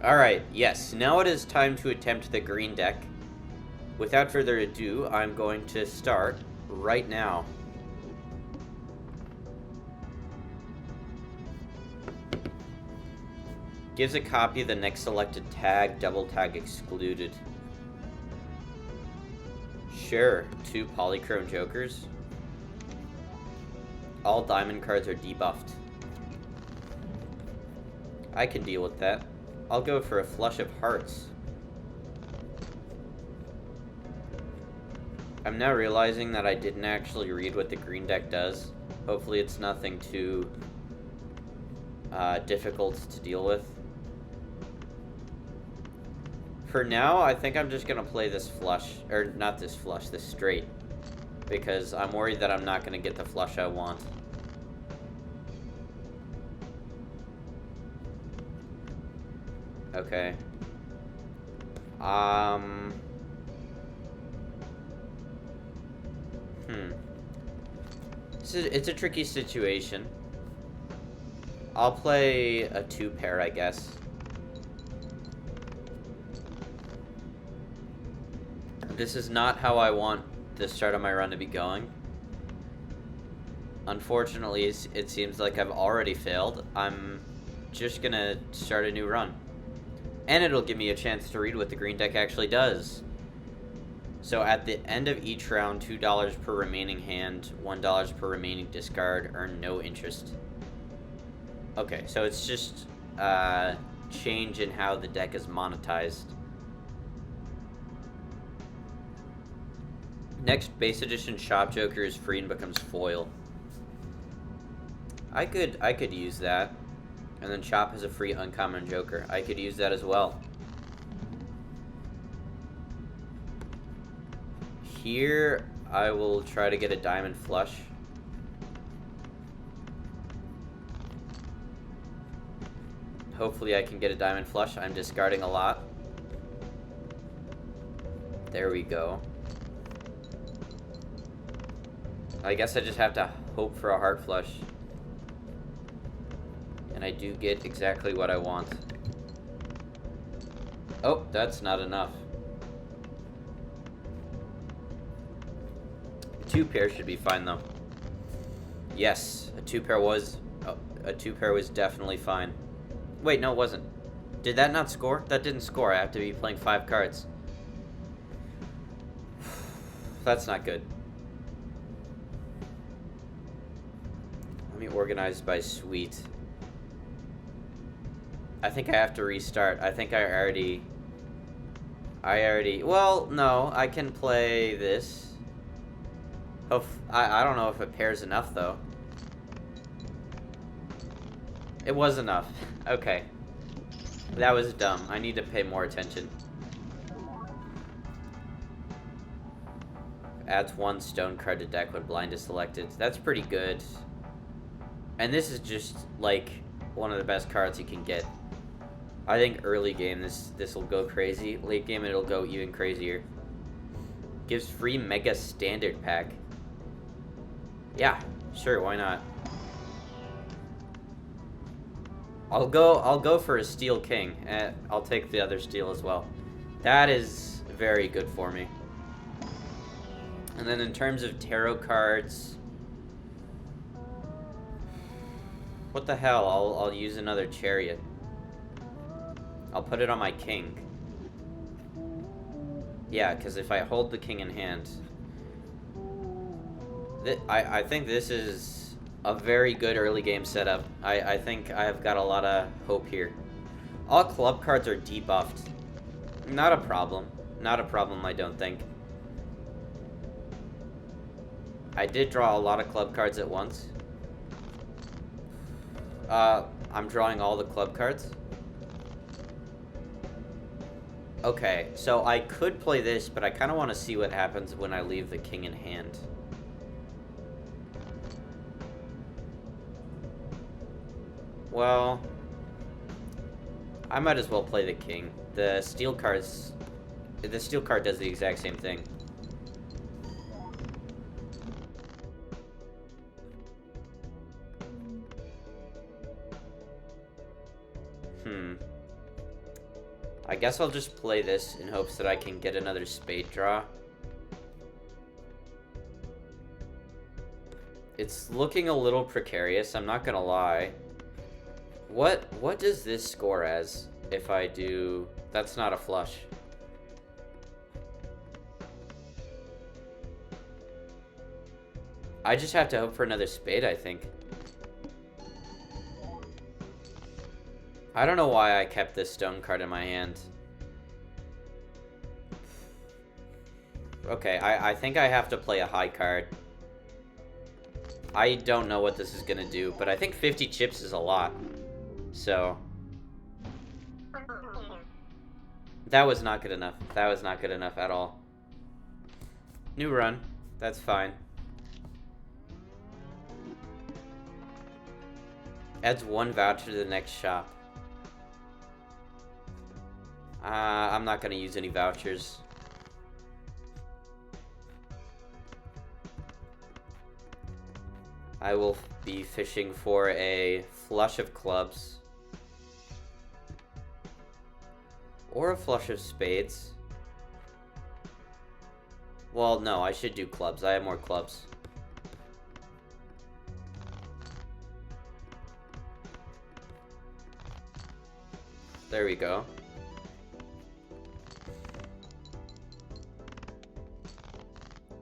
Alright, yes, now it is time to attempt the green deck. Without further ado, I'm going to start right now. Gives a copy of the next selected tag, double tag excluded. Sure, 2 polychrome jokers. All diamond cards are debuffed. I can deal with that. I'll go for a flush of hearts. I'm now realizing that I didn't actually read what the green deck does. Hopefully it's nothing too difficult to deal with. For now, I think I'm just gonna play this flush, or not this flush, this straight. Because I'm worried that I'm not gonna get the flush I want. Okay. It's a tricky situation. I'll play a 2 pair, I guess. This is not how I want the start of my run to be going. Unfortunately, it seems like I've already failed. I'm just gonna start a new run. And it'll give me a chance to read what the green deck actually does. So at the end of each round, $2 per remaining hand, $1 per remaining discard, earn no interest. Okay, so it's just change in how the deck is monetized. Next base edition Shop Joker is free and becomes foil. I could use that. And then Chop has a free uncommon Joker. I could use that as well. Here, I will try to get a diamond flush. Hopefully I can get a diamond flush. I'm discarding a lot. There we go. I guess I just have to hope for a heart flush. And I do get exactly what I want. Oh, that's not enough. 2 pair should be fine though. Yes, a 2 pair was definitely fine. Wait, no, it wasn't. Did that not score? That didn't score. I have to be playing 5 cards. That's not good. Let me organize by suite. I think I have to restart. I think I already... Well, no, I can play this. I don't know if it pairs enough, though. It was enough. Okay. That was dumb. I need to pay more attention. Adds 1 stone card to deck when blind is selected. That's pretty good. And this is just, like, one of the best cards you can get. I think early game, this will go crazy. Late game, it'll go even crazier. Gives free Mega Standard Pack. Yeah, sure, why not? I'll go for a Steel King. I'll take the other Steel as well. That is very good for me. And then in terms of tarot cards... What the hell? I'll use another Chariot. I'll put it on my king. Yeah, because if I hold the king in hand... I think this is a very good early game setup. I think I've got a lot of hope here. All club cards are debuffed. Not a problem. Not a problem, I don't think. I did draw a lot of club cards at once. I'm drawing all the club cards. Okay, so I could play this, but I kind of want to see what happens when I leave the king in hand. Well, I might as well play the king. The steel card does the exact same thing. I guess I'll just play this in hopes that I can get another spade draw. It's looking a little precarious, I'm not gonna lie. What does this score as if I do... That's not a flush. I just have to hope for another spade, I think. I don't know why I kept this stone card in my hand. Okay, I think I have to play a high card. I don't know what this is gonna do, but I think 50 chips is a lot. So... That was not good enough. That was not good enough at all. New run. That's fine. Adds 1 voucher to the next shop. I'm not gonna use any vouchers. I will be fishing for a flush of clubs. Or a flush of spades. Well, no, I should do clubs. I have more clubs. There we go.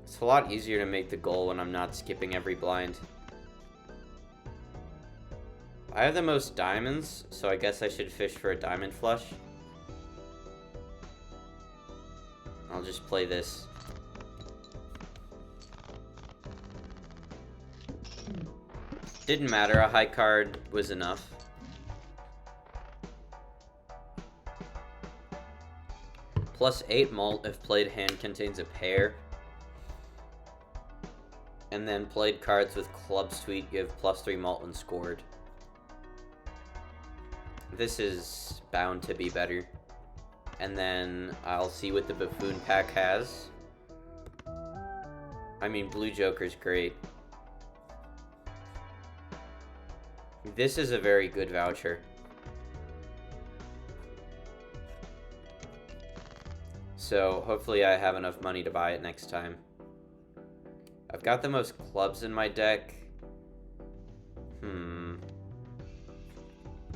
It's a lot easier to make the goal when I'm not skipping every blind. I have the most diamonds, so I guess I should fish for a diamond flush. I'll just play this. Didn't matter, a high card was enough. +8 malt if played hand contains a pair. And then played cards with club suite give +3 malt when scored. This is bound to be better. And then I'll see what the buffoon pack has. I mean, blue joker's great. This is a very good voucher. So hopefully I have enough money to buy it next time. I've got the most clubs in my deck.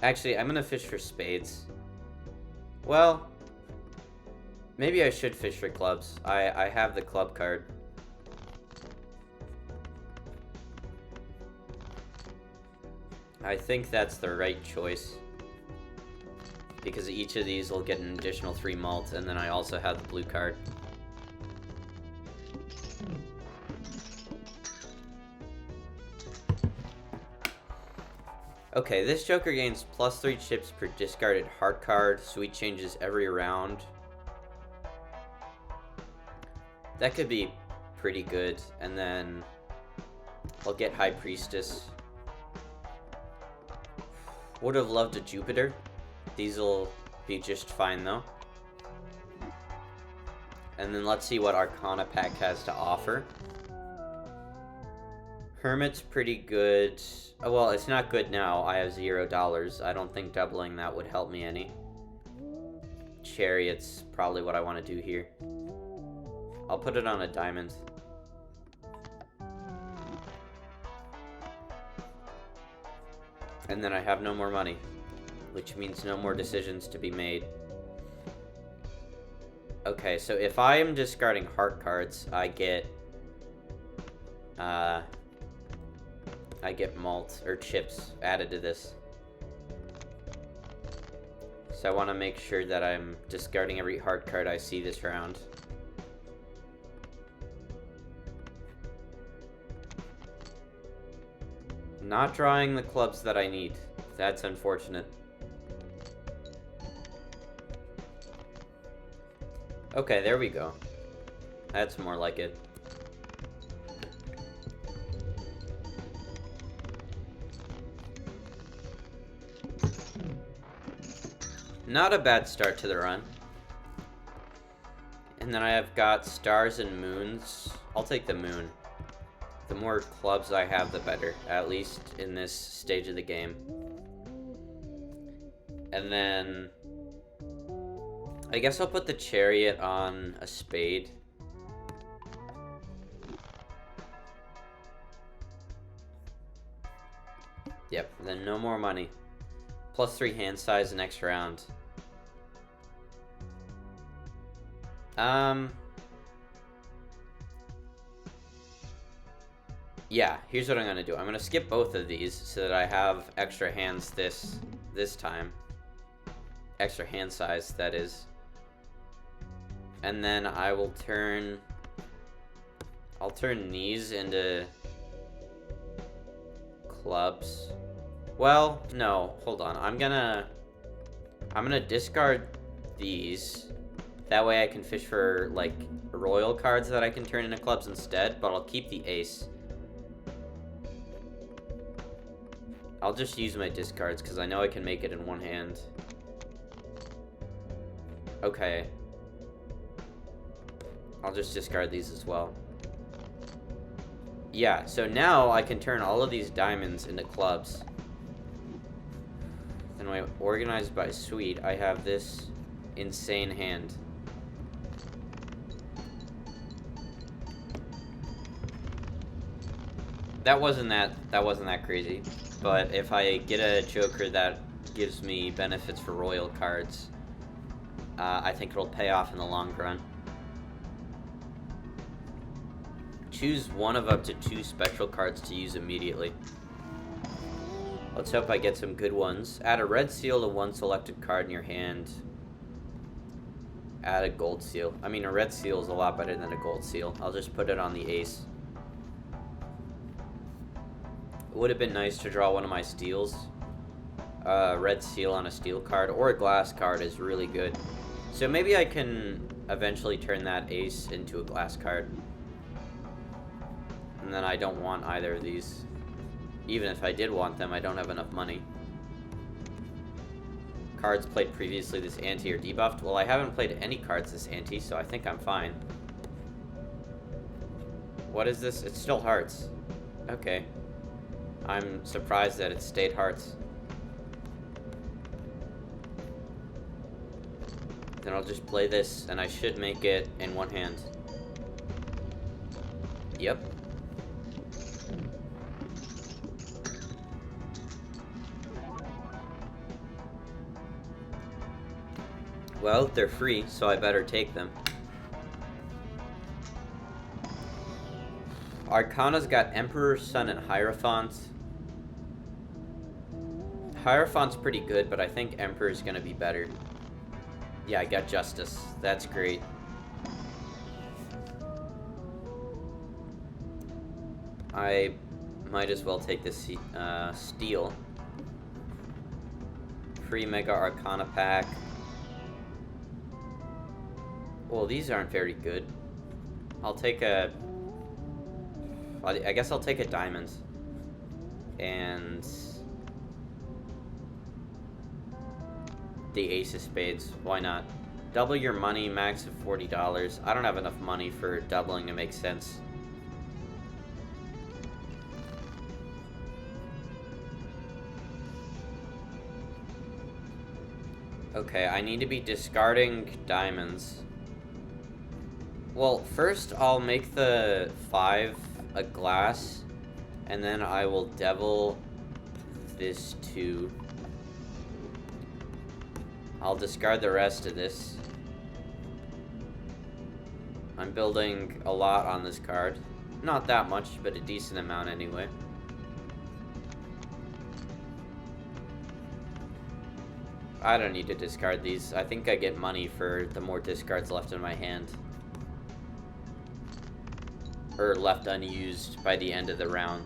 Actually, I'm gonna fish for spades. Well, maybe I should fish for clubs. I have the club card. I think that's the right choice. Because each of these will get an additional 3 malt, and then I also have the blue card. Okay, this joker gains +3 chips per discarded heart card. Sweet changes every round. That could be pretty good. And then I'll get High Priestess. Would have loved a Jupiter. These'll be just fine though. And then let's see what Arcana pack has to offer. Hermit's pretty good. Oh, well, it's not good now. I have $0. I don't think doubling that would help me any. Chariot's probably what I want to do here. I'll put it on a diamond. And then I have no more money, which means no more decisions to be made. Okay, so if I am discarding heart cards, I get malt or chips added to this. So I want to make sure that I'm discarding every heart card I see this round. Not drawing the clubs that I need. That's unfortunate. Okay, there we go. That's more like it. Not a bad start to the run. And then I have got stars and moons. I'll take the moon. The more clubs I have, the better, at least in this stage of the game. And then I guess I'll put the chariot on a spade. Yep, then no more money. +3 hand size next round. Yeah, here's what I'm gonna do. I'm gonna skip both of these so that I have extra hands this time. Extra hand size, that is. And then I will turn... I'll turn these into clubs. Well, no, hold on. I'm gonna discard these. That way I can fish for, like, royal cards that I can turn into clubs instead, but I'll keep the ace. I'll just use my discards, because I know I can make it in one hand. Okay. I'll just discard these as well. Yeah, so now I can turn all of these diamonds into clubs. Then when I organize by suite, I have this insane hand. That wasn't that crazy. But if I get a joker that gives me benefits for royal cards, I think it'll pay off in the long run. Choose one of up to 2 spectral cards to use immediately. Let's hope I get some good ones. Add a red seal to one selected card in your hand. Add a gold seal. I mean, a red seal is a lot better than a gold seal. I'll just put it on the ace. It would have been nice to draw one of my steals. Red seal on a steel card or a glass card is really good. So maybe I can eventually turn that ace into a glass card. And then I don't want either of these. Even if I did want them, I don't have enough money. Cards played previously this ante are debuffed. Well, I haven't played any cards this ante, so I think I'm fine. What is this? It's still hearts. Okay. I'm surprised that it stayed hearts. Then I'll just play this, and I should make it in one hand. Yep. Well, they're free, so I better take them. Arcana's got Emperor, Sun, and Hierophant. Hierophant's pretty good, but I think Emperor's gonna be better. Yeah, I got Justice. That's great. I might as well take this Steel. Free Mega Arcana pack. Well, these aren't very good. I'll take a... I guess I'll take a Diamond. And... the Ace of Spades. Why not? Double your money, max of $40. I don't have enough money for doubling to make sense. Okay, I need to be discarding diamonds. Well, first I'll make the 5 a glass, and then I will devil this 2. I'll discard the rest of this. I'm building a lot on this card. Not that much, but a decent amount anyway. I don't need to discard these. I think I get money for the more discards left in my hand. Or left unused by the end of the round.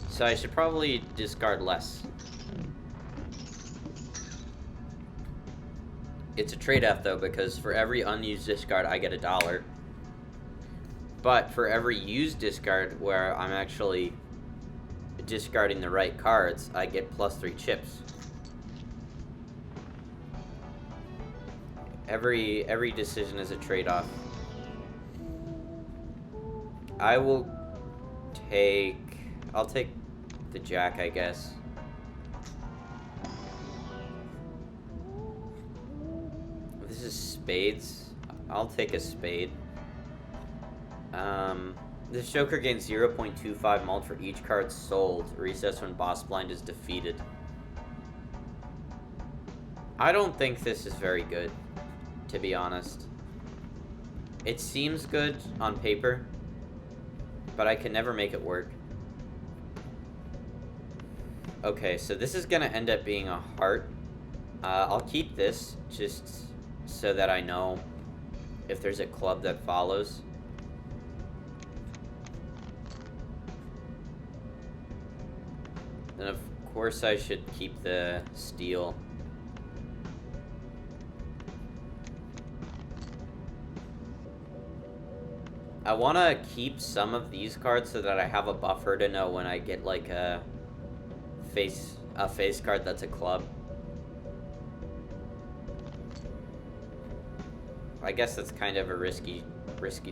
So I should probably discard less. It's a trade-off though, because for every unused discard I get $1. But for every used discard where I'm actually discarding the right cards, I get +3 chips. Every decision is a trade-off. I'll take the Jack, I guess. This is spades. I'll take a spade. This Joker gains 0.25 mult for each card sold. Recess when boss blind is defeated. I don't think this is very good, to be honest. It seems good on paper, but I can never make it work. Okay, so this is gonna end up being a heart. I'll keep this just so that I know if there's a club that follows. Then of course I should keep the steel. I want to keep some of these cards so that I have a buffer to know when I get like a face card that's a club. I guess that's kind of a risky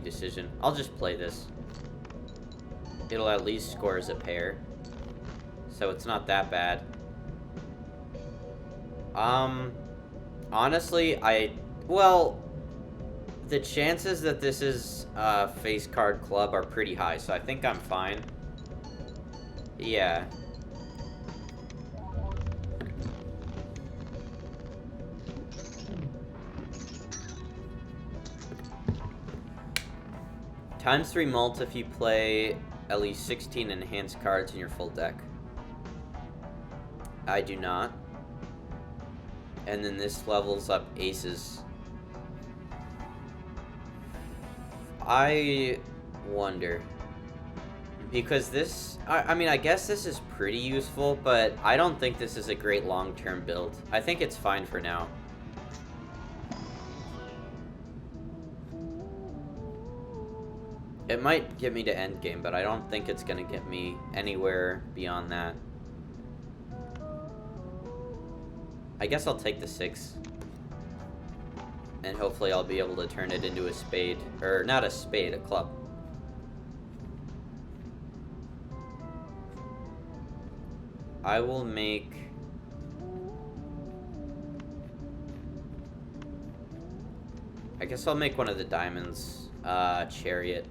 decision. I'll just play this. It'll at least score as a pair, so it's not that bad. Honestly, well, the chances that this is a face card club are pretty high, so I think I'm fine. Yeah. Times 3 mult if you play at least 16 enhanced cards in your full deck. I do not. And then this levels up aces. I wonder. Because this, I mean, I guess this is pretty useful, but I don't think this is a great long-term build. I think it's fine for now. It might get me to endgame, but I don't think it's gonna get me anywhere beyond that. I guess I'll take the 6. And hopefully I'll be able to turn it into a spade. Or, not a spade, a club. I will make... I guess I'll make one of the diamonds, chariot.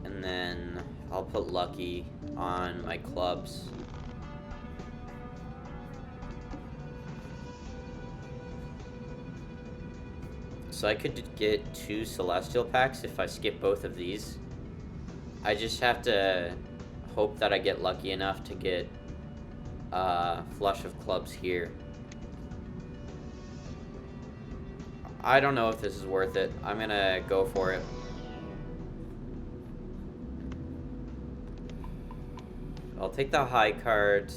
And then I'll put lucky on my clubs. So I could get 2 celestial packs if I skip both of these. I just have to hope that I get lucky enough to get flush of clubs here. I don't know if this is worth it. I'm gonna go for it. I'll take the high card.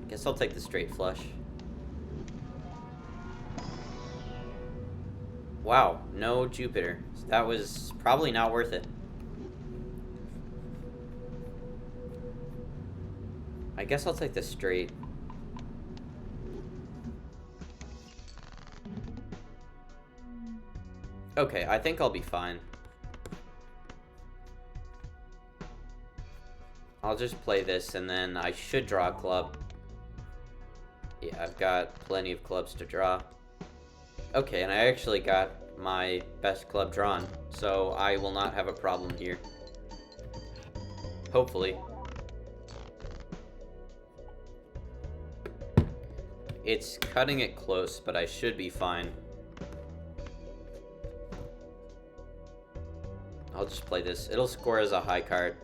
Guess I'll take the straight flush. Wow, no Jupiter. That was probably not worth it. I guess I'll take the straight. Okay, I think I'll be fine. I'll just play this and then I should draw a club. Yeah, I've got plenty of clubs to draw. Okay, and I actually got my best club drawn, so I will not have a problem here. Hopefully. It's cutting it close, but I should be fine. I'll just play this. It'll score as a high card,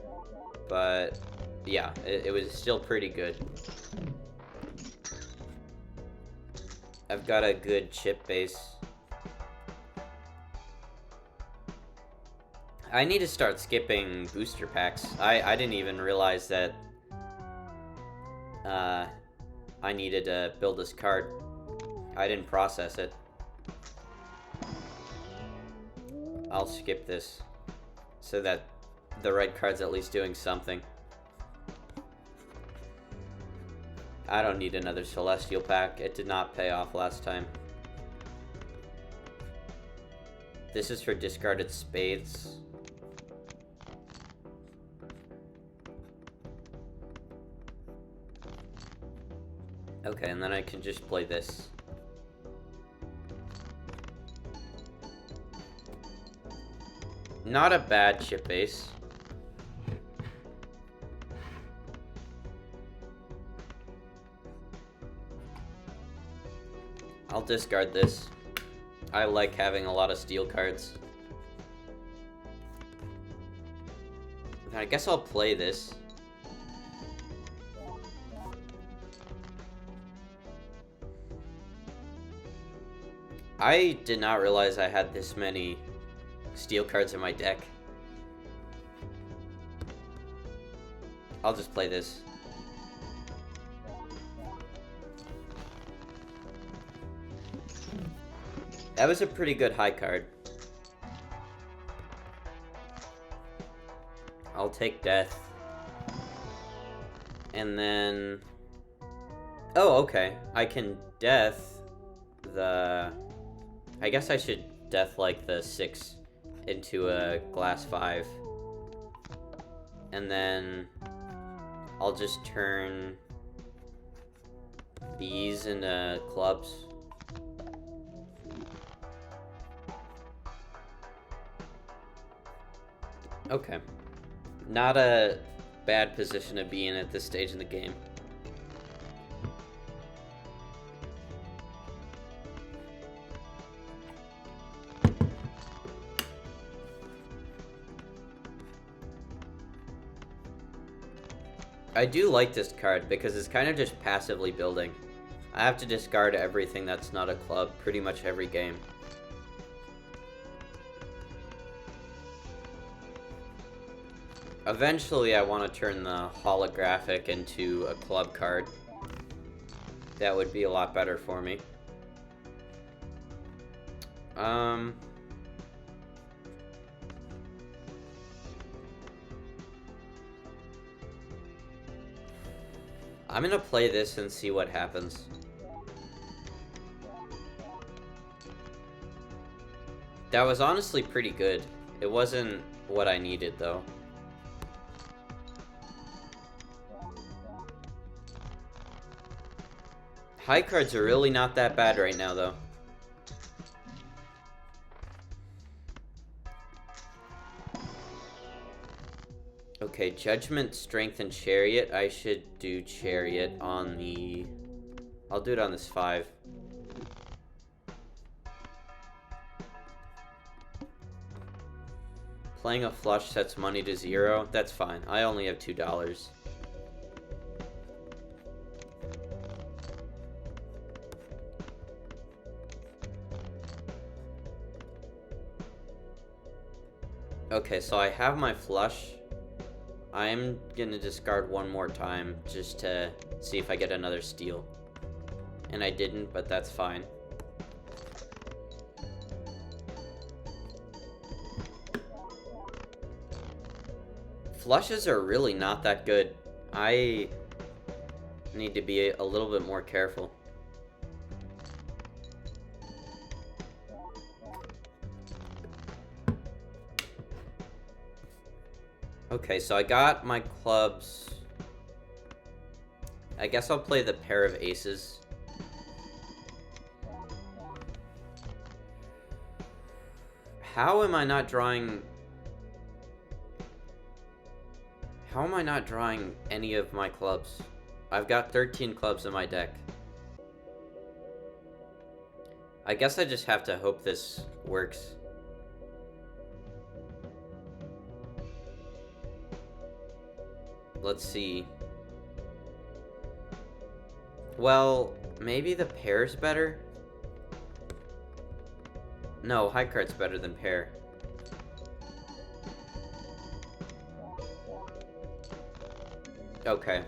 but yeah, it was still pretty good. I've got a good chip base. I need to start skipping booster packs. I didn't even realize that I needed to build this card. I didn't process it. I'll skip this so that the red card's at least doing something. I don't need another Celestial pack. It did not pay off last time. This is for discarded spades. Okay, and then I can just play this. Not a bad chip base. I'll discard this. I like having a lot of steel cards. I guess I'll play this. I did not realize I had this many steel cards in my deck. I'll just play this. That was a pretty good high card. I'll take death. And then... Oh, okay. I can death the... I guess I should death like the 6 into a glass 5. And then I'll just turn these into clubs. Okay. Not a bad position to be in at this stage in the game. I do like this card because it's kind of just passively building. I have to discard everything that's not a club pretty much every game. Eventually, I want to turn the holographic into a club card. That would be a lot better for me. I'm gonna play this and see what happens. That was honestly pretty good. It wasn't what I needed, though. High cards are really not that bad right now, though. Okay, Judgment, Strength, and Chariot. I should do Chariot on the... I'll do it on this 5. Playing a flush sets money to 0. That's fine. I only have $2. Okay, so I have my flush. I'm gonna discard one more time just to see if I get another steal. And I didn't, but that's fine. Flushes are really not that good. I need to be a little bit more careful. Okay, so I got my clubs. I guess I'll play the pair of aces. How am I not drawing... How am I not drawing any of my clubs? I've got 13 clubs in my deck. I guess I just have to hope this works. Let's see. Well, maybe the pair's better? No, high card's better than pair. Okay.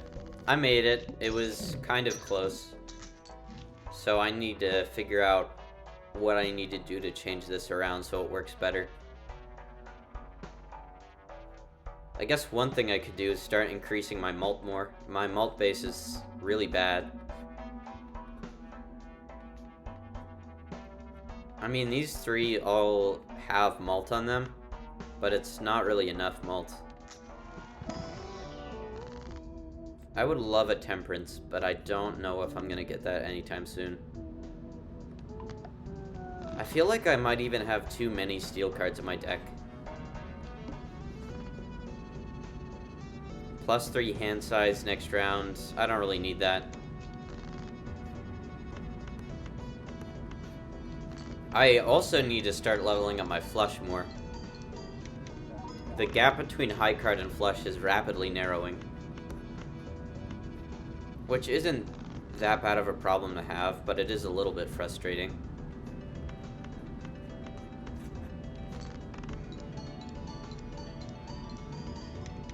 I made it. It was kind of close. So I need to figure out what I need to do to change this around so it works better. I guess one thing I could do is start increasing my mult more. My mult base is really bad. I mean, these 3 all have mult on them, but it's not really enough mult. I would love a temperance, but I don't know if I'm gonna get that anytime soon. I feel like I might even have too many steel cards in my deck. +3 hand size next round. I don't really need that. I also need to start leveling up my flush more. The gap between high card and flush is rapidly narrowing. Which isn't that bad of a problem to have, but it is a little bit frustrating.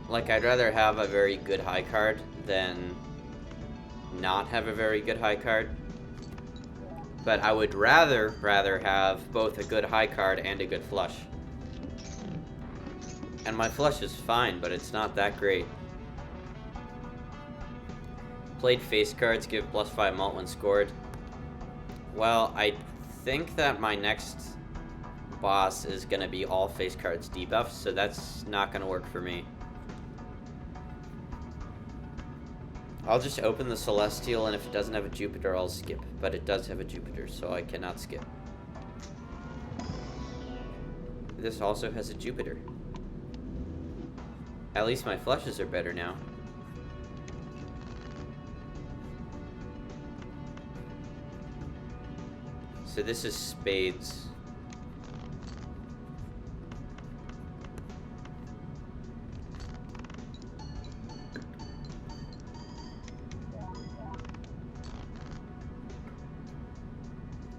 Like, I'd rather have a very good high card than not have a very good high card. But I would rather have both a good high card and a good flush. And my flush is fine, but it's not that great. Played face cards give +5 mult when scored. Well, I think that my next boss is gonna be all face cards debuffs, so that's not gonna work for me. I'll just open the Celestial, and if it doesn't have a Jupiter, I'll skip. But it does have a Jupiter, so I cannot skip. This also has a Jupiter. At least my flushes are better now. So this is spades.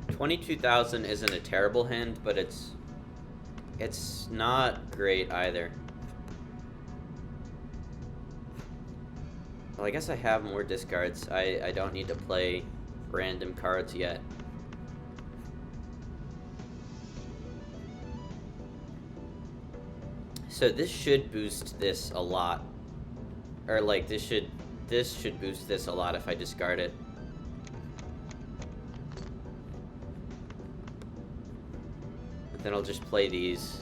$22,000 isn't a terrible hand, but it's not great either. Well, I guess I have more discards. I don't need to play random cards yet. So this should boost this a lot. Or like this should boost this a lot if I discard it. Then I'll just play these.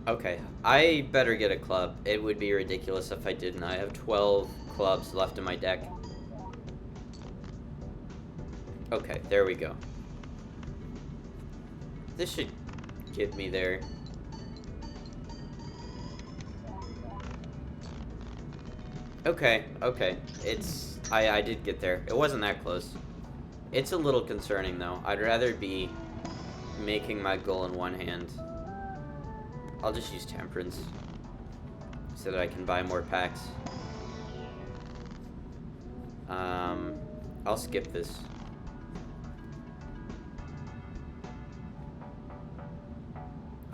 Okay, I better get a club. It would be ridiculous if I didn't. I have 12 clubs left in my deck. Okay, there we go. This should get me there. Okay. I did get there. It wasn't that close. It's a little concerning, though. I'd rather be making my goal in one hand. I'll just use Temperance so that I can buy more packs. I'll skip this.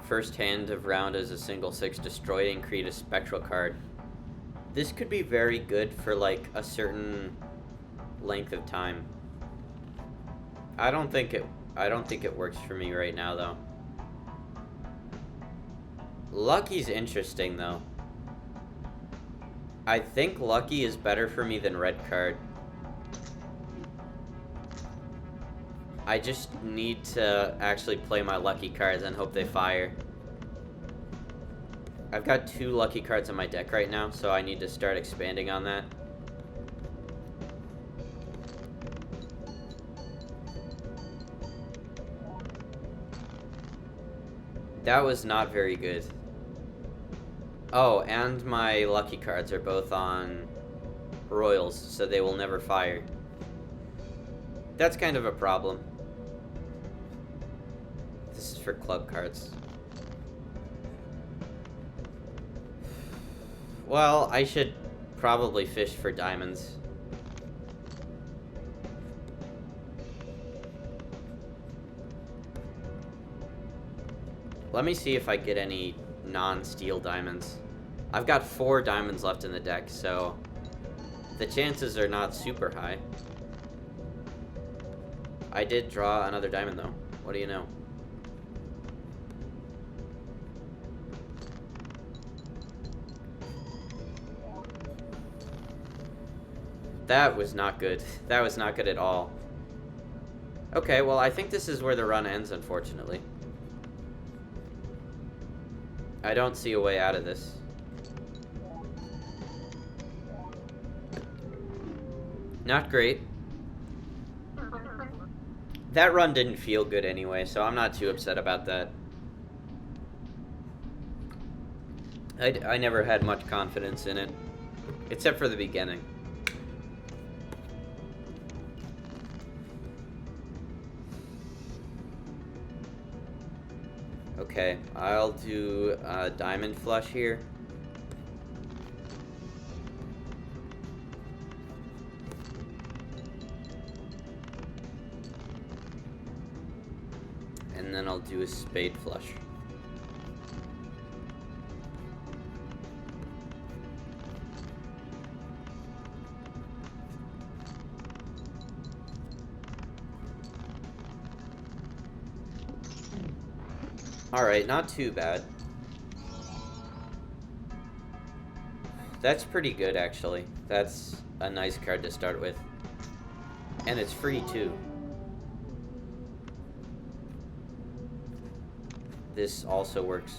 First hand of round is a single 6, destroy and create a spectral card. This could be very good for like a certain length of time. I don't think it works for me right now, though. Lucky's interesting, though. I think Lucky is better for me than Red Card. I just need to actually play my Lucky cards and hope they fire. I've got 2 Lucky cards in my deck right now, so I need to start expanding on that. That was not very good. Oh, and my Lucky cards are both on Royals, so they will never fire. That's kind of a problem. This is for club cards. Well, I should probably fish for diamonds. Let me see if I get any non-steel diamonds. I've got 4 diamonds left in the deck, so the chances are not super high. I did draw another diamond, though. What do you know? That was not good. That was not good at all. Okay, well, I think this is where the run ends, unfortunately. I don't see a way out of this. Not great. That run didn't feel good anyway, so I'm not too upset about that. I never had much confidence in it, except for the beginning. Okay, I'll do a diamond flush here. And then I'll do a spade flush. Alright, not too bad. That's pretty good, actually. That's a nice card to start with. And it's free, too. This also works.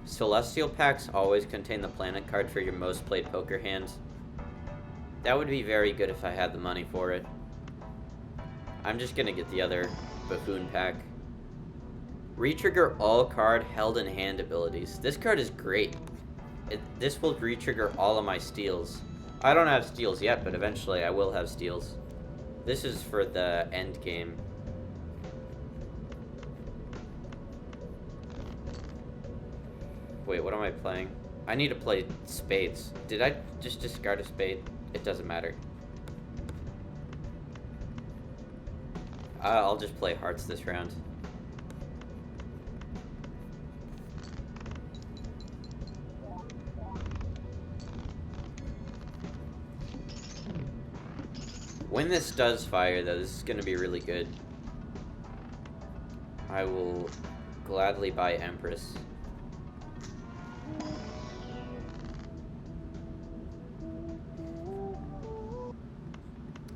Celestial packs always contain the planet card for your most played poker hands. That would be very good if I had the money for it. I'm just gonna get the other buffoon pack. Retrigger all card held in hand abilities. This card is great. This will retrigger all of my steals. I don't have steals yet, but eventually I will have steals. This is for the end game. Wait, what am I playing? I need to play spades. Did I just discard a spade? It doesn't matter. I'll just play hearts this round. When this does fire, though, this is going to be really good. I will gladly buy Empress.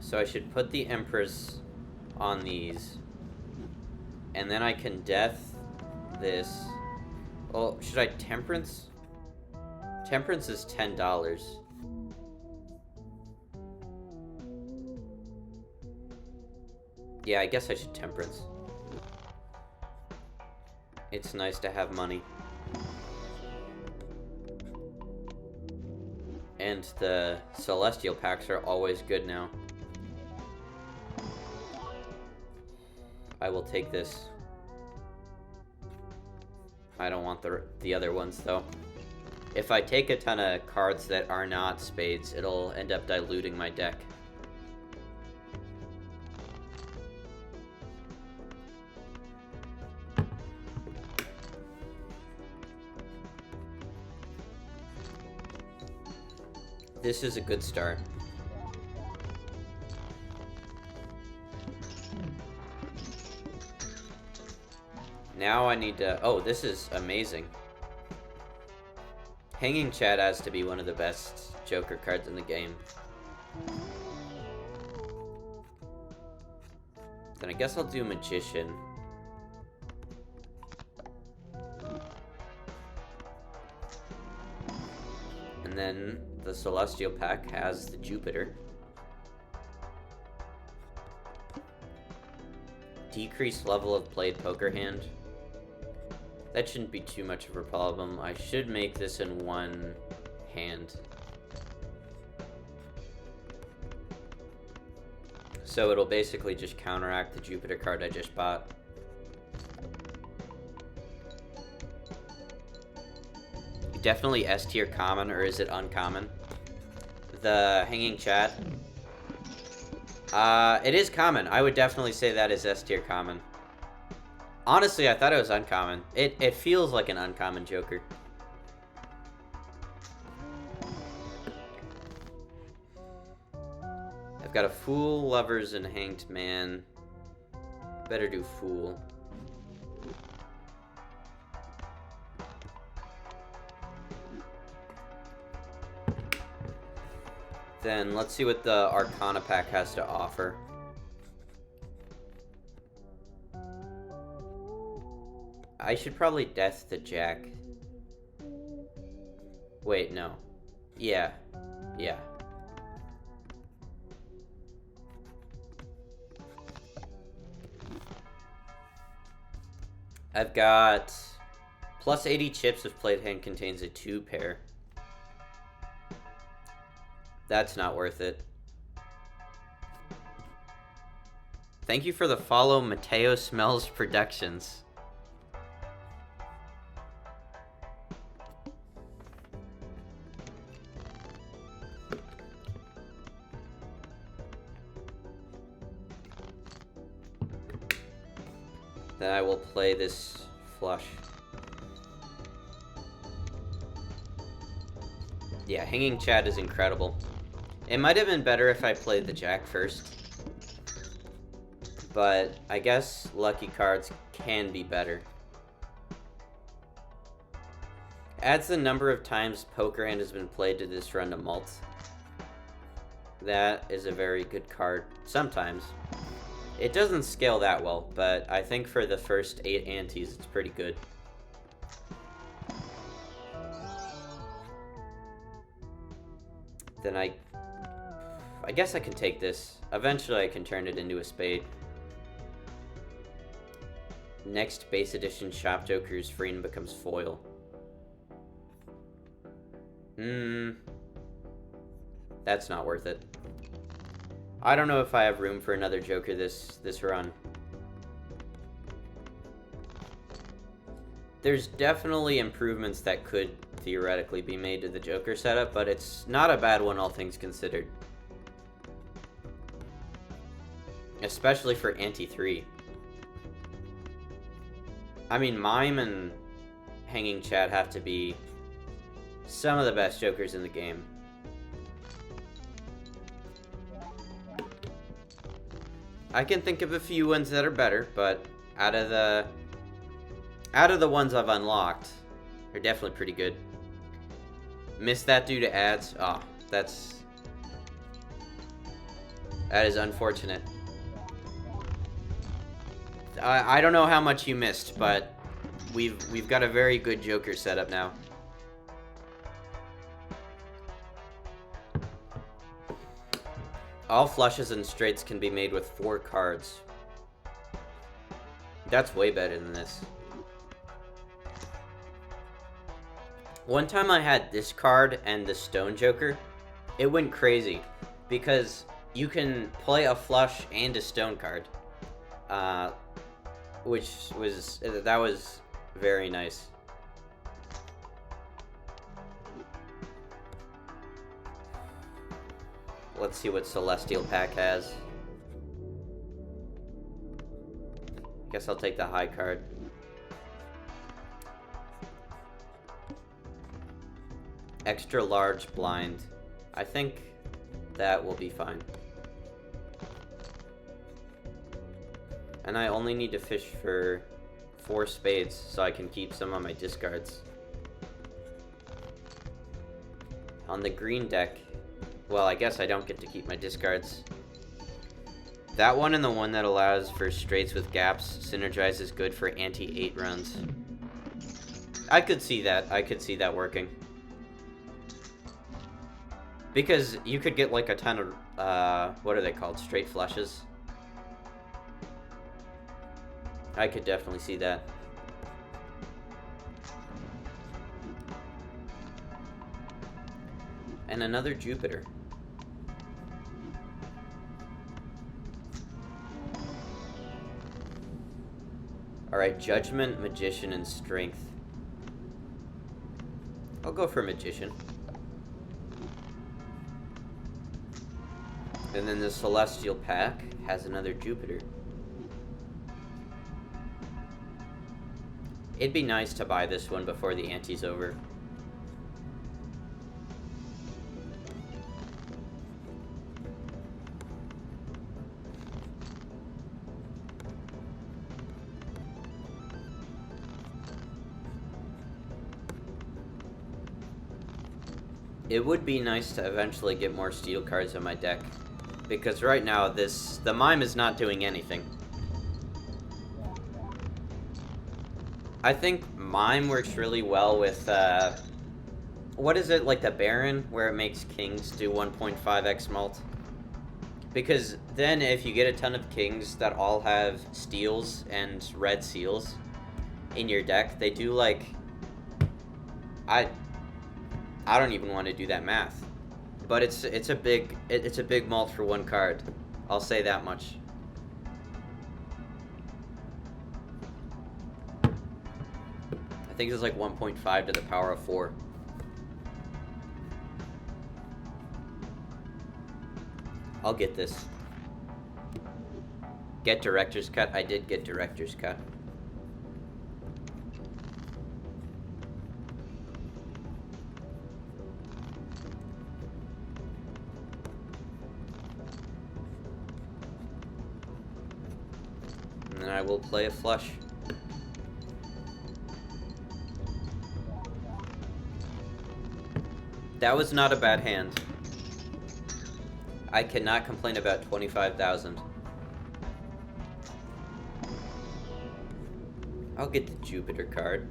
So I should put the Empress on these, and then I can death this. Well, should I temperance? Temperance is $10. Yeah, I guess I should temperance. It's nice to have money. And the celestial packs are always good now. I will take this. I don't want the other ones, though. If I take a ton of cards that are not spades, it'll end up diluting my deck. This is a good start. Now I need to... Oh, this is amazing. Hanging Chad has to be one of the best Joker cards in the game. Then I guess I'll do Magician. And then the Celestial pack has the Jupiter. Decreased level of played poker hand. That shouldn't be too much of a problem. I should make this in one hand. So it'll basically just counteract the Jupiter card I just bought. Definitely S tier common, or is it uncommon? The Hanging Chat. It is common. I would definitely say that is S tier common. Honestly, I thought it was uncommon. It feels like an uncommon Joker. I've got a Fool, Lovers, and Hanged Man. Better do Fool. Then let's see what the Arcana pack has to offer. I should probably death the jack. Wait, no. Yeah. Yeah. I've got plus 80 chips if played hand contains a 2 pair. That's not worth it. Thank you for the follow, Mateo Smells Productions. Then I will play this flush. Yeah, hanging chat is incredible. It might have been better if I played the jack first. But I guess lucky cards can be better. Adds the number of times poker hand has been played to this run to mult. That is a very good card. Sometimes. It doesn't scale that well, but I think for the first 8 antes, it's pretty good. Then I guess I can take this. Eventually I can turn it into a spade. Next base edition Shop Joker's free and becomes foil. That's not worth it. I don't know if I have room for another Joker this run. There's definitely improvements that could theoretically be made to the Joker setup, but it's not a bad one all things considered. Especially for Ante 3. I mean, Mime and Hanging Chat have to be some of the best Jokers in the game. I can think of a few ones that are better, but out of the ones I've unlocked, they're definitely pretty good. Missed that due to ads. Oh, that is unfortunate. I don't know how much you missed, but we've got a very good Joker setup now. All flushes and straights can be made with 4 cards. That's way better than this. One time I had this card and the Stone Joker. It went crazy because you can play a flush and a stone card. That was very nice. Let's see what Celestial Pack has. Guess I'll take the high card. Extra large blind. I think that will be fine. And I only need to fish for 4 spades so I can keep some on my discards. On the green deck, well, I guess I don't get to keep my discards. That one and the one that allows for straights with gaps synergizes good for ante-8 runs. I could see that. I could see that working. Because you could get like a ton of, what are they called? Straight flushes. I could definitely see that. And another Jupiter. Alright, Judgment, Magician, and Strength. I'll go for Magician. And then the Celestial Pack has another Jupiter. It'd be nice to buy this one before the ante's over. It would be nice to eventually get more steel cards on my deck, because right now the Mime is not doing anything. I think mime works really well with, what is it, like the Baron, where it makes kings do 1.5x mult? Because then if you get a ton of kings that all have steals and red seals in your deck, they do like... I don't even want to do that math. But it's a big mult for one card. I'll say that much. I think it's like 1.5 to the power of 4. I'll get this. Get director's cut. I did get director's cut. And then I will play a flush. That was not a bad hand. I cannot complain about 25,000. I'll get the Jupiter card.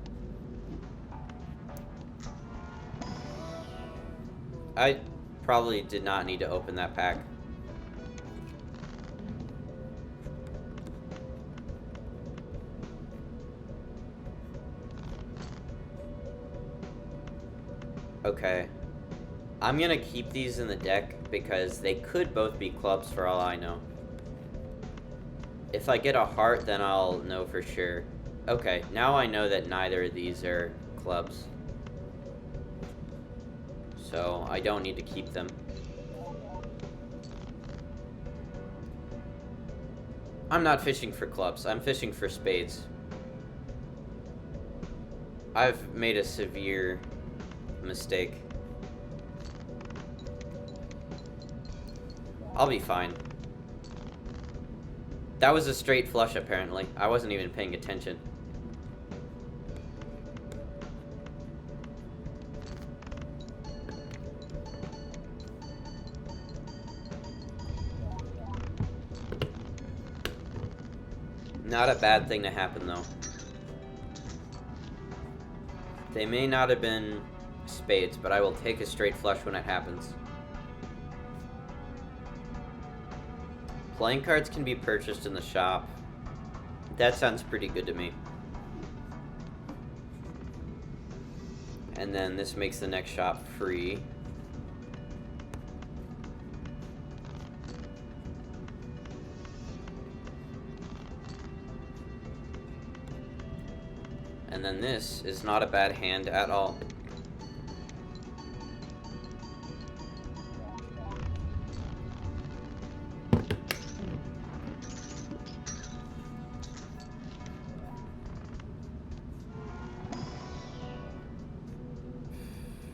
I probably did not need to open that pack. Okay. I'm gonna keep these in the deck because they could both be clubs for all I know. If I get a heart, then I'll know for sure. Okay, now I know that neither of these are clubs. So I don't need to keep them. I'm not fishing for clubs, I'm fishing for spades. I've made a severe mistake. I'll be fine. That was a straight flush, apparently. I wasn't even paying attention. Not a bad thing to happen, though. They may not have been spades, but I will take a straight flush when it happens. Playing cards can be purchased in the shop. That sounds pretty good to me. And then this makes the next shop free. And then this is not a bad hand at all.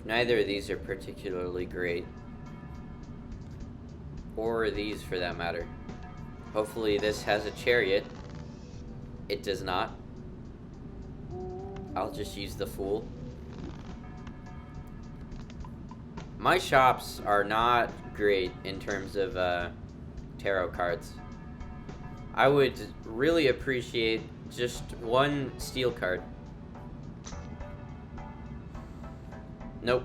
Neither of these are particularly great. Or these, for that matter. Hopefully this has a chariot. It does not. I'll just use the Fool. My shops are not great in terms of tarot cards. I would really appreciate just one steel card. Nope.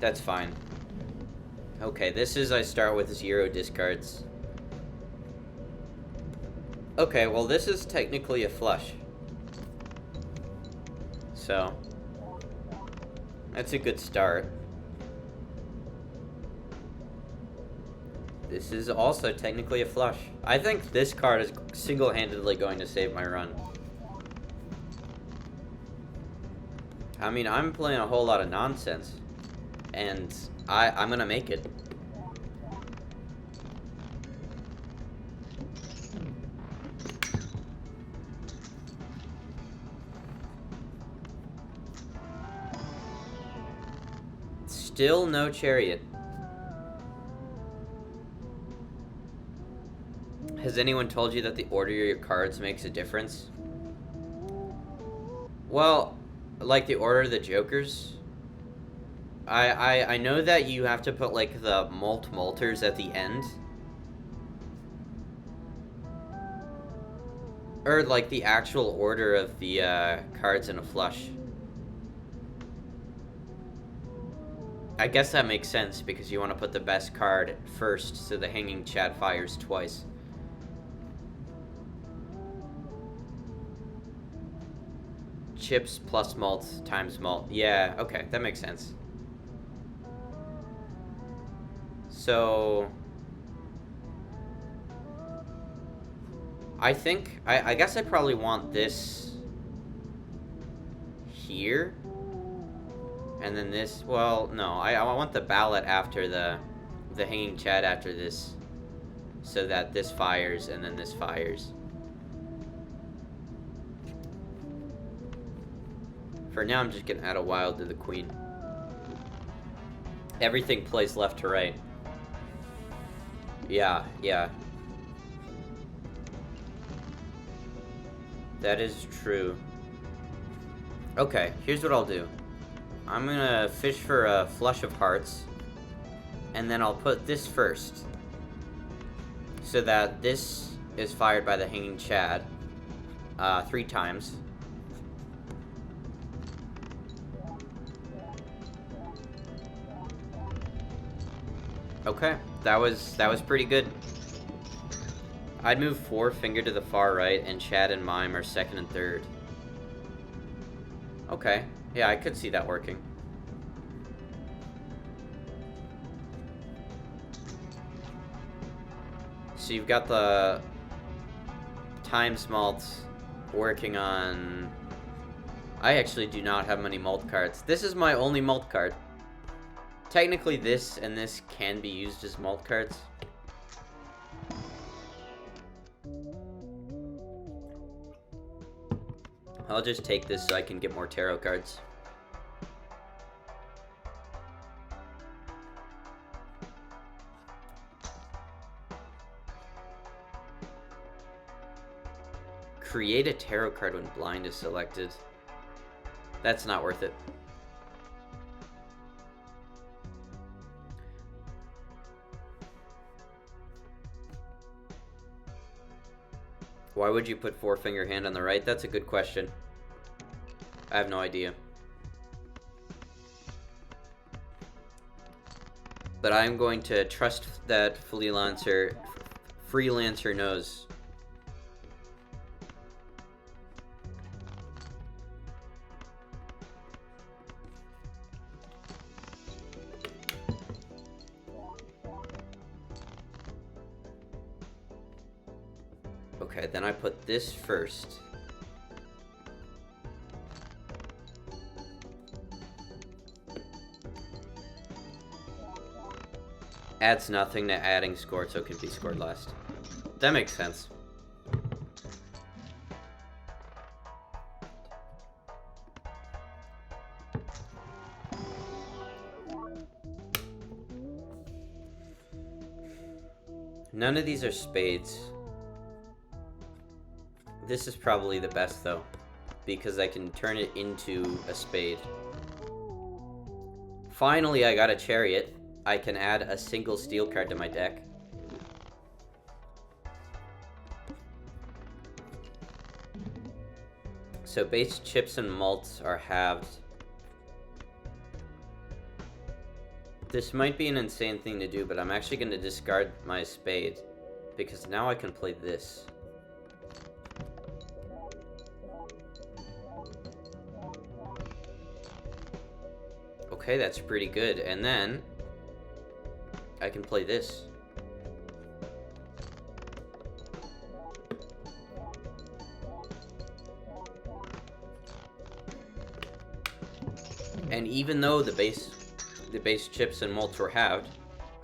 That's fine. Okay, this is I start with 0 discards. Okay, well this is technically a flush. So, that's a good start. This is also technically a flush. I think this card is single-handedly going to save my run. I mean, I'm playing a whole lot of nonsense. And I'm gonna make it. Still no chariot. Has anyone told you that the order of your cards makes a difference? Well, like the order of the jokers. I know that you have to put like the multers at the end. Or, like, the actual order of the cards in a flush. I guess that makes sense, because you want to put the best card first, so the Hanging Chad fires twice. Chips plus malt times malt. Yeah, okay, that makes sense. So... I think... I guess I probably want this... here? And then this... Well, no. I want the ballot after the Hanging Chad after this. So that this fires, and then this fires. For now, I'm just gonna add a wild to the queen. Everything plays left to right. Yeah, yeah. That is true. Okay, here's what I'll do. I'm gonna fish for a flush of hearts. And then I'll put this first. So that this is fired by the Hanging Chad. 3 times. Okay, that was pretty good. I'd move 4 finger to the far right, and Chad and Mime are second and third. Okay, yeah, I could see that working. So you've got the times malt working on... I actually do not have many malt cards. This is my only malt card. Technically, this and this can be used as malt cards. I'll just take this so I can get more tarot cards. Create a tarot card when blind is selected. That's not worth it. Why would you put 4-finger hand on the right? That's a good question. I have no idea. But I'm going to trust that freelancer knows. Okay, then I put this first. Adds nothing to adding score, so it can be scored last. That makes sense. None of these are spades. This is probably the best, though, because I can turn it into a spade. Finally, I got a chariot. I can add a single steel card to my deck. So base chips and malts are halved. This might be an insane thing to do, but I'm actually going to discard my spade, because now I can play this. Okay, that's pretty good. And then I can play this. And even though the base chips and malts were halved,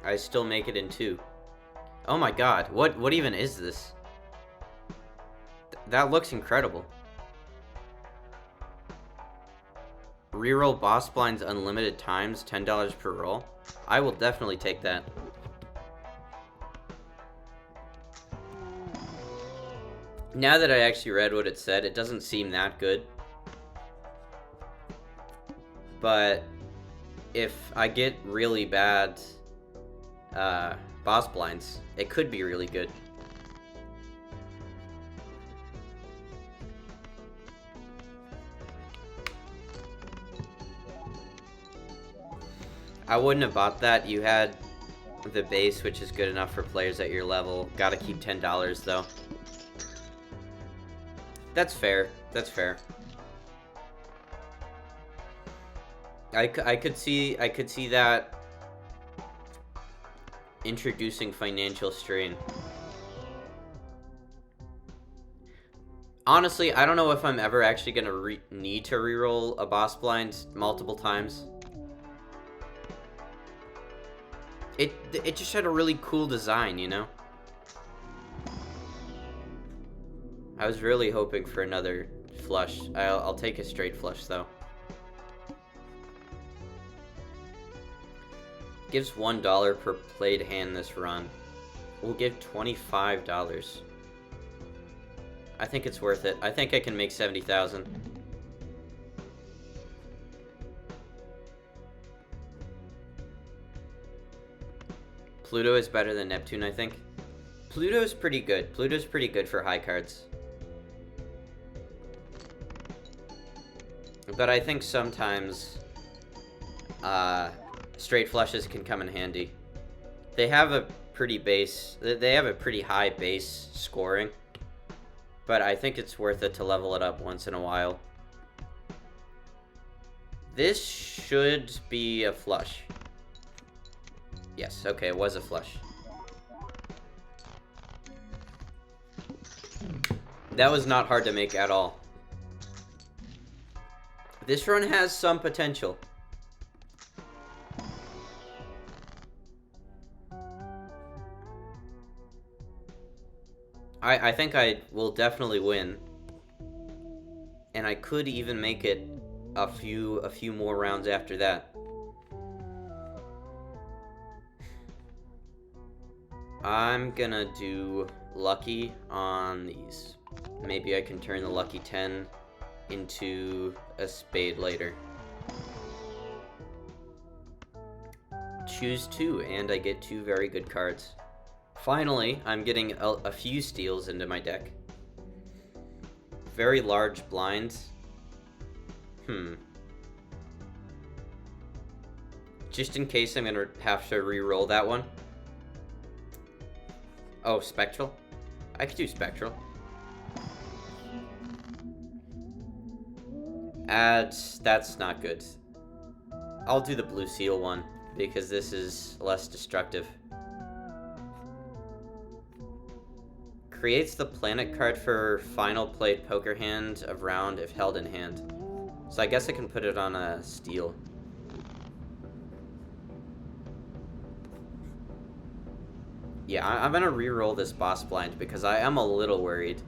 I still make it in 2. Oh my god, what even is this? That looks incredible. Reroll boss blinds unlimited times, $10 per roll. I will definitely take that. Now that I actually read what it said, it doesn't seem that good. But if I get really bad boss blinds, it could be really good. I wouldn't have bought that. You had the base, which is good enough for players at your level. Gotta keep $10 though. That's fair. That's fair. I could see that introducing financial strain. Honestly, I don't know if I'm ever actually gonna need to reroll a boss blind multiple times. It just had a really cool design, you know? I was really hoping for another flush. I'll take a straight flush, though. Gives $1 per played hand this run. We'll give $25. I think it's worth it. I think I can make 70,000. Pluto is better than Neptune, I think. Pluto's pretty good. Pluto's pretty good for high cards. But I think sometimes straight flushes can come in handy. They have a pretty high base scoring, but I think it's worth it to level it up once in a while. This should be a flush. Yes, okay, it was a flush. That was not hard to make at all. This run has some potential. I think I will definitely win. And I could even make it a few more rounds after that. I'm gonna do lucky on these. Maybe I can turn the lucky 10 into a spade later. Choose 2, and I get 2 very good cards. Finally, I'm getting a few steals into my deck. Very large blinds. Just in case I'm gonna have to re-roll that one. Oh, Spectral? I could do Spectral. That's not good. I'll do the blue seal one, because this is less destructive. Creates the planet card for final played poker hand of round if held in hand. So I guess I can put it on a steel. Yeah, I'm gonna re-roll this boss blind because I am a little worried.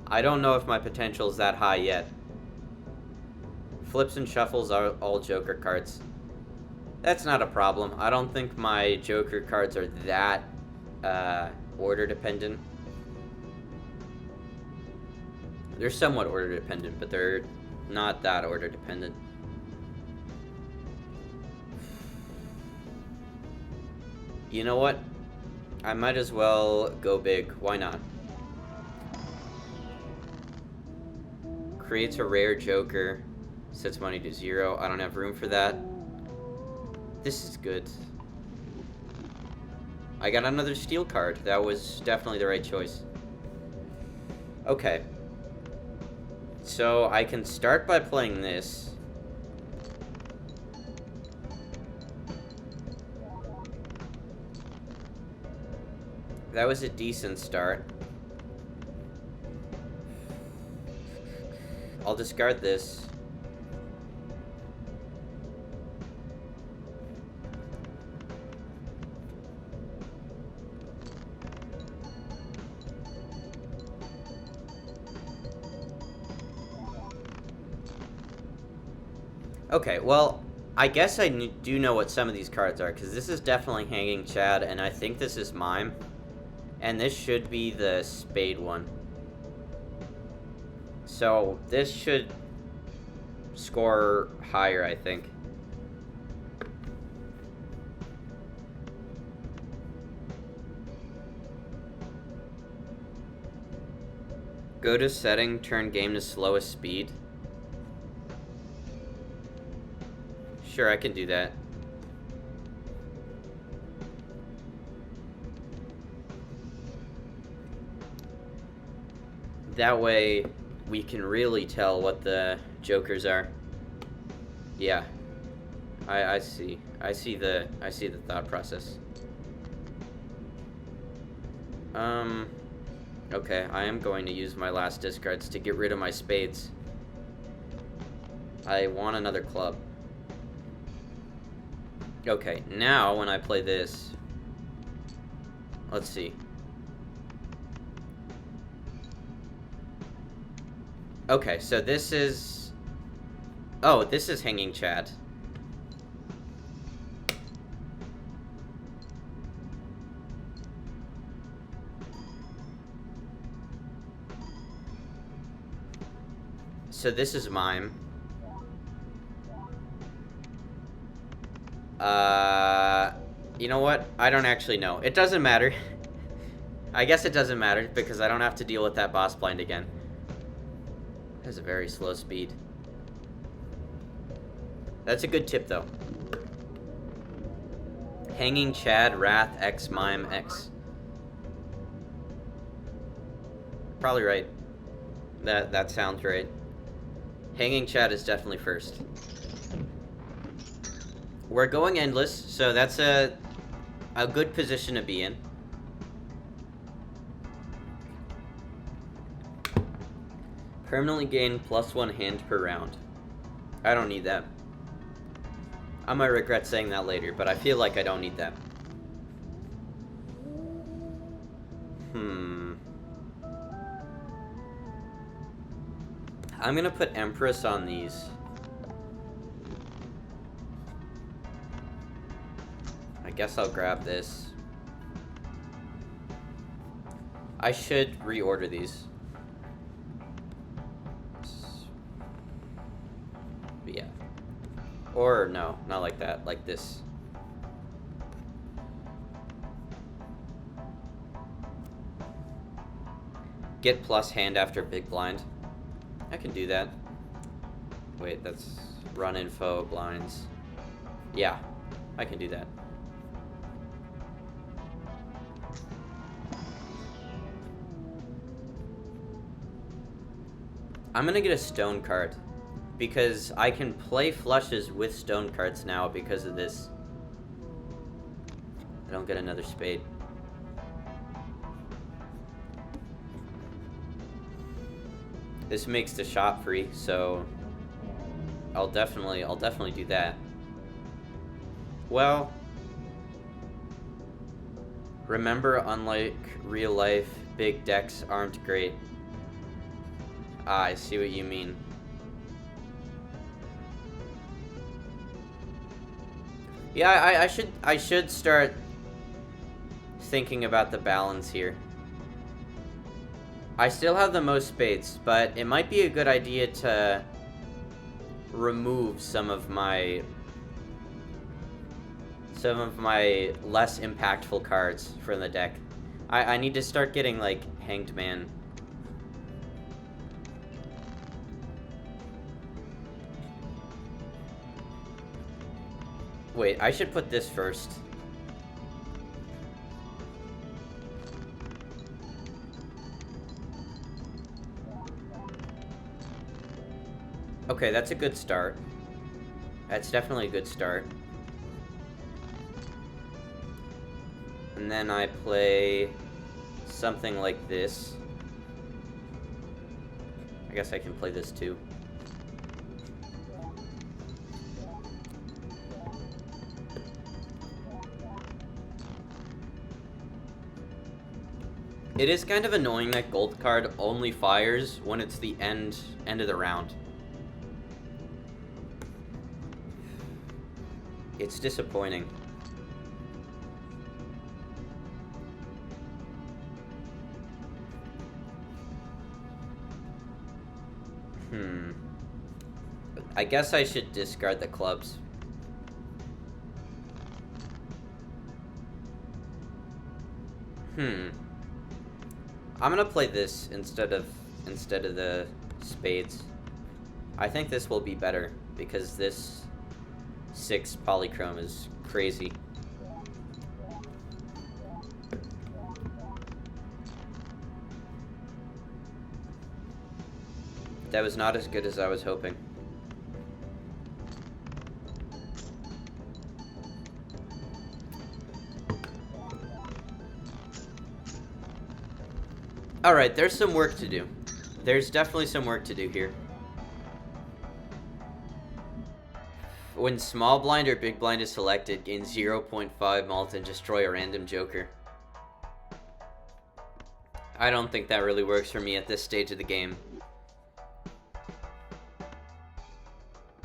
I don't know if my potential is that high yet. Flips and shuffles are all Joker cards. That's not a problem. I don't think my Joker cards are that order dependent. They're somewhat order dependent, but they're not that order dependent. You know what? I might as well go big. Why not? Creates a rare Joker. Sets money to 0. I don't have room for that. This is good. I got another steel card. That was definitely the right choice. Okay. So I can start by playing this. That was a decent start. I'll discard this. Okay, well, I guess I do know what some of these cards are, because this is definitely Hanging Chad, and I think this is Mime. And this should be the spade one. So, this should score higher, I think. Go to setting, turn game to slowest speed. Sure, I can do that. That way, we can really tell what the jokers are. Yeah, I see. I see the thought process. Okay, I am going to use my last discards to get rid of my spades. I want another club. Okay, now when I play this, let's see. Okay, so this is... Oh, this is Hanging Chad. So this is Mime. You know what? I don't actually know. It doesn't matter. I guess it doesn't matter because I don't have to deal with that boss blind again. It has a very slow speed. That's a good tip, though. Hanging Chad, Wrath, X, Mime, X. Probably right. That sounds right. Hanging Chad is definitely first. We're going endless, so that's a good position to be in. Permanently gain +1 hand per round. I don't need that. I might regret saying that later, but I feel like I don't need that. I'm gonna put Empress on these. I guess I'll grab this. I should reorder these. But yeah. Or no, not like that, like this. Get plus hand after big blind. I can do that. Wait, that's run info, blinds. Yeah, I can do that. I'm gonna get a stone card because I can play flushes with stone cards now because of this. I don't get another spade. This makes the shop free, so I'll definitely do that. Well, remember, unlike real life, big decks aren't great. Ah, I see what you mean. Yeah, I should start thinking about the balance here. I still have the most spades, but it might be a good idea to remove some of my less impactful cards from the deck. I need to start getting, like, Hanged Man. Wait, I should put this first. Okay, that's a good start. That's definitely a good start. And then I play something like this. I guess I can play this too. It is kind of annoying that gold card only fires when it's the end of the round. It's disappointing. I guess I should discard the clubs. I'm gonna play this instead of the spades. I think this will be better because this 6 polychrome is crazy. That was not as good as I was hoping. Alright, there's some work to do. There's definitely some work to do here. When small blind or big blind is selected, gain 0.5 malt and destroy a random joker. I don't think that really works for me at this stage of the game.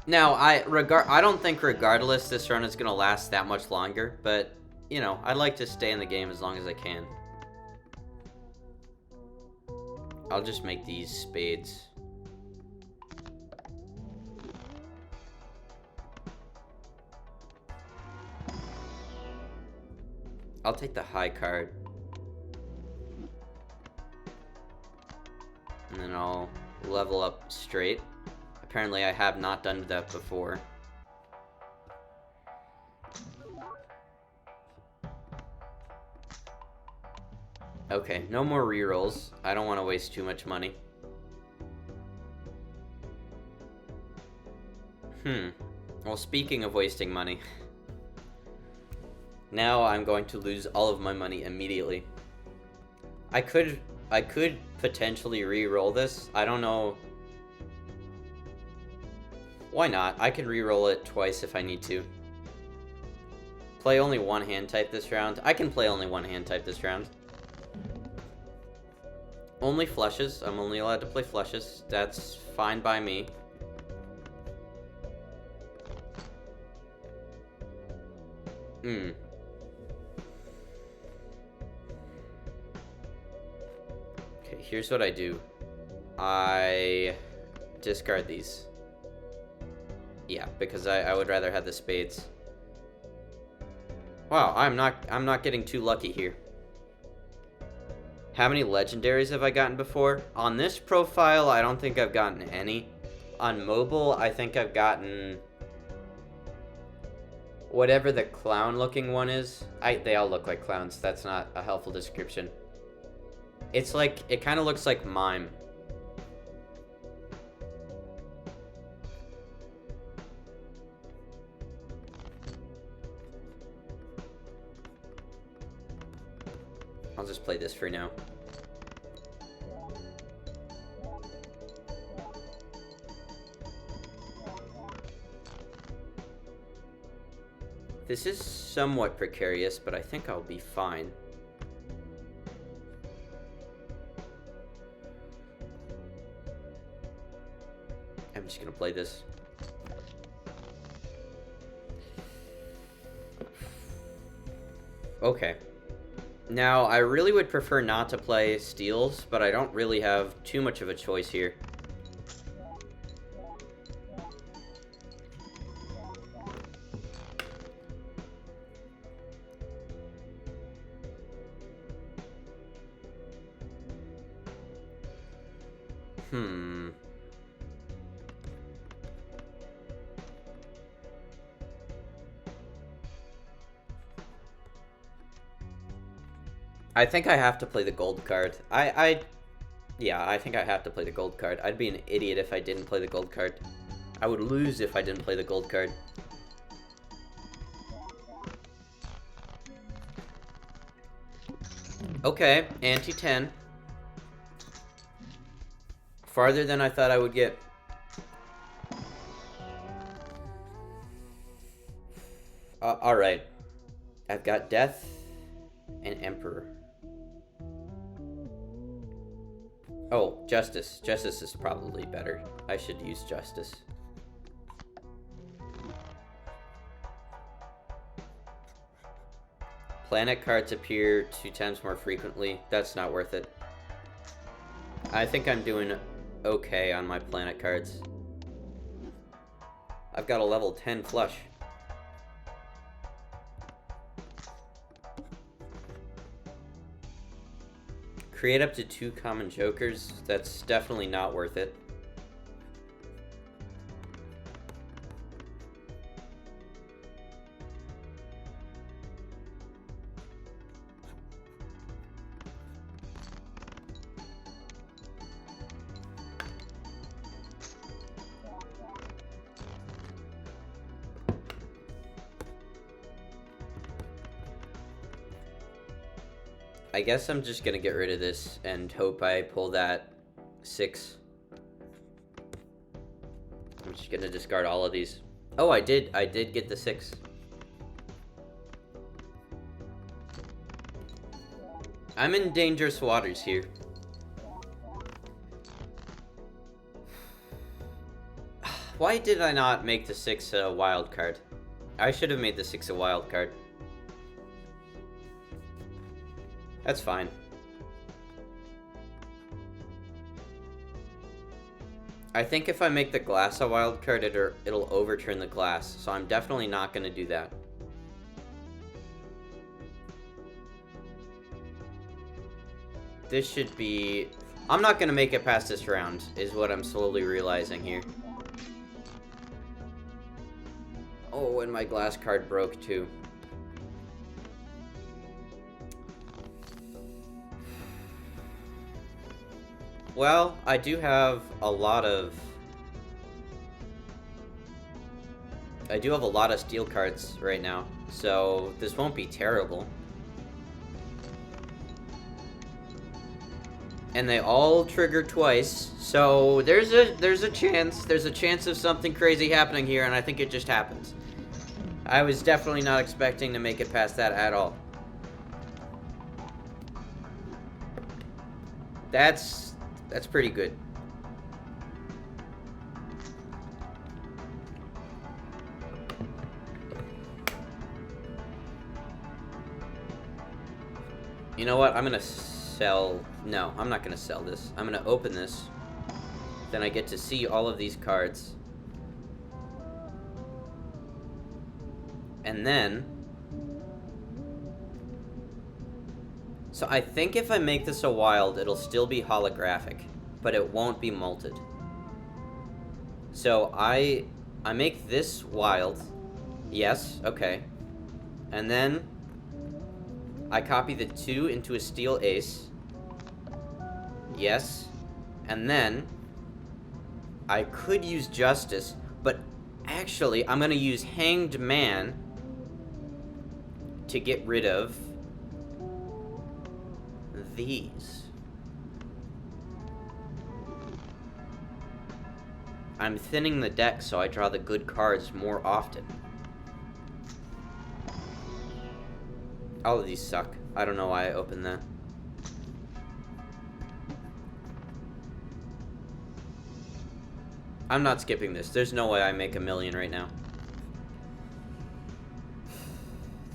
Now, I don't think regardless this run is going to last that much longer, but, you know, I'd like to stay in the game as long as I can. I'll just make these spades. I'll take the high card. And then I'll level up straight. Apparently I have not done that before. Okay, no more rerolls. I don't want to waste too much money. Well, speaking of wasting money, now I'm going to lose all of my money immediately. I could potentially re-roll this. I don't know. Why not? I can re-roll it twice if I need to. Play only one hand type this round. I can play only one hand type this round. Only flushes. I'm only allowed to play flushes. That's fine by me. Okay, here's what I do. I discard these. Yeah, because I would rather have the spades. Wow, I'm not getting too lucky here. How many legendaries have I gotten before? On this profile, I don't think I've gotten any. On mobile, I think I've gotten whatever the clown-looking one is. They all look like clowns. That's not a helpful description. It's like, it kind of looks like mime. I'll just play this for now. This is somewhat precarious, but I think I'll be fine. I'm just gonna play this. Okay. Now, I really would prefer not to play steals, but I don't really have too much of a choice here. I think I have to play the gold card. Yeah, I think I have to play the gold card. I'd be an idiot if I didn't play the gold card. I would lose if I didn't play the gold card. Okay, ante 10. Farther than I thought I would get. Alright. I've got Death and Emperor. Oh, Justice. Justice is probably better. I should use Justice. Planet cards appear 2 times more frequently. That's not worth it. I think I'm doing okay on my planet cards. I've got a level 10 flush. Create up to 2 common jokers. That's definitely not worth it. I guess I'm just gonna get rid of this and hope I pull that 6. I'm just gonna discard all of these. Oh, I did get the 6. I'm in dangerous waters here. Why did I not make the 6 a wild card? I should have made the 6 a wild card. That's fine. I think if I make the glass a wild card, it'll overturn the glass, so I'm definitely not going to do that. This should be... I'm not going to make it past this round, is what I'm slowly realizing here. Oh, and my glass card broke too. Well, I do have a lot of... steel cards right now, so this won't be terrible. And they all trigger twice, so there's a chance of something crazy happening here, and I think it just happens. I was definitely not expecting to make it past that at all. That's pretty good. You know what? I'm gonna sell... No, I'm not gonna sell this. I'm gonna open this. Then I get to see all of these cards. And then... So I think if I make this a wild, it'll still be holographic, but it won't be molted. So I make this wild. Yes, okay. And then I copy the 2 into a steel ace. Yes. And then I could use justice, but actually I'm gonna use hanged man to get rid of these. I'm thinning the deck so I draw the good cards more often. All of these suck. I don't know why I opened that. I'm not skipping this. There's no way I make $1 million right now.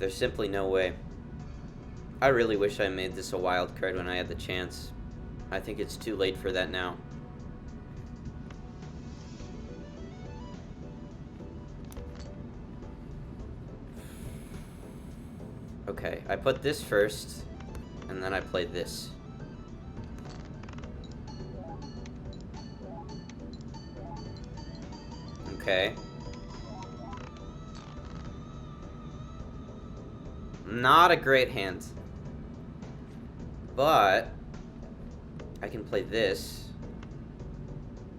There's simply no way. I really wish I made this a wild card when I had the chance. I think it's too late for that now. Okay, I put this first, and then I play this. Okay. Not a great hand. But I can play this.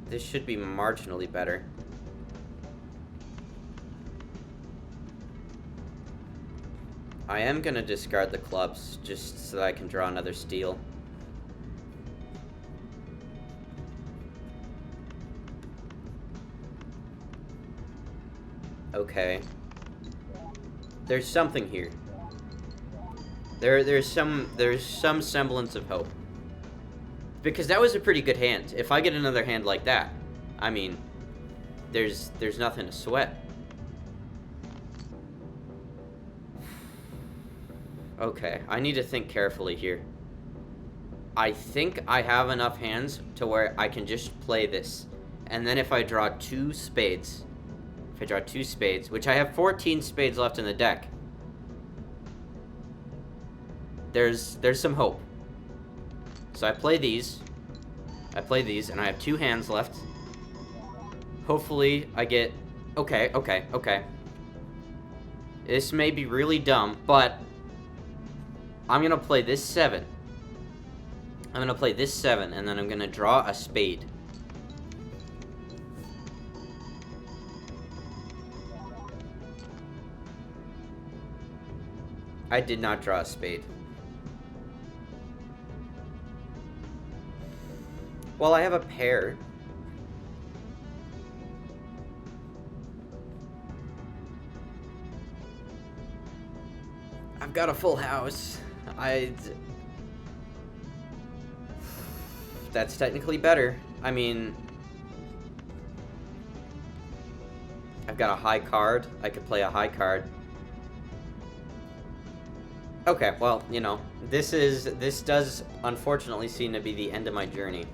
This should be marginally better. I am gonna discard the clubs just so that I can draw another steal. Okay. There's something here. There's some semblance of hope. Because that was a pretty good hand. If I get another hand like that, I mean, there's nothing to sweat. Okay, I need to think carefully here. I think I have enough hands to where I can just play this. And then if I draw 2 spades, which I have 14 spades left in the deck, there's some hope. So I play these, and I have 2 hands left. Hopefully I get... Okay. This may be really dumb, but I'm gonna play this 7. I'm gonna play this 7, and then I'm gonna draw a spade. I did not draw a spade. Well, I have a pair. I've got a full house. That's technically better. I mean, I've got a high card. I could play a high card. Okay, well, you know, this does unfortunately seem to be the end of my journey.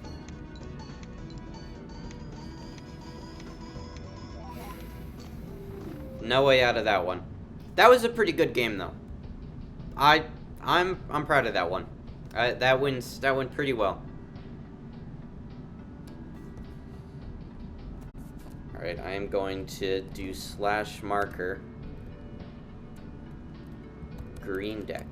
No way out of that one. That was a pretty good game, though. I'm proud of that one. That went pretty well. All right, I am going to do /marker green deck.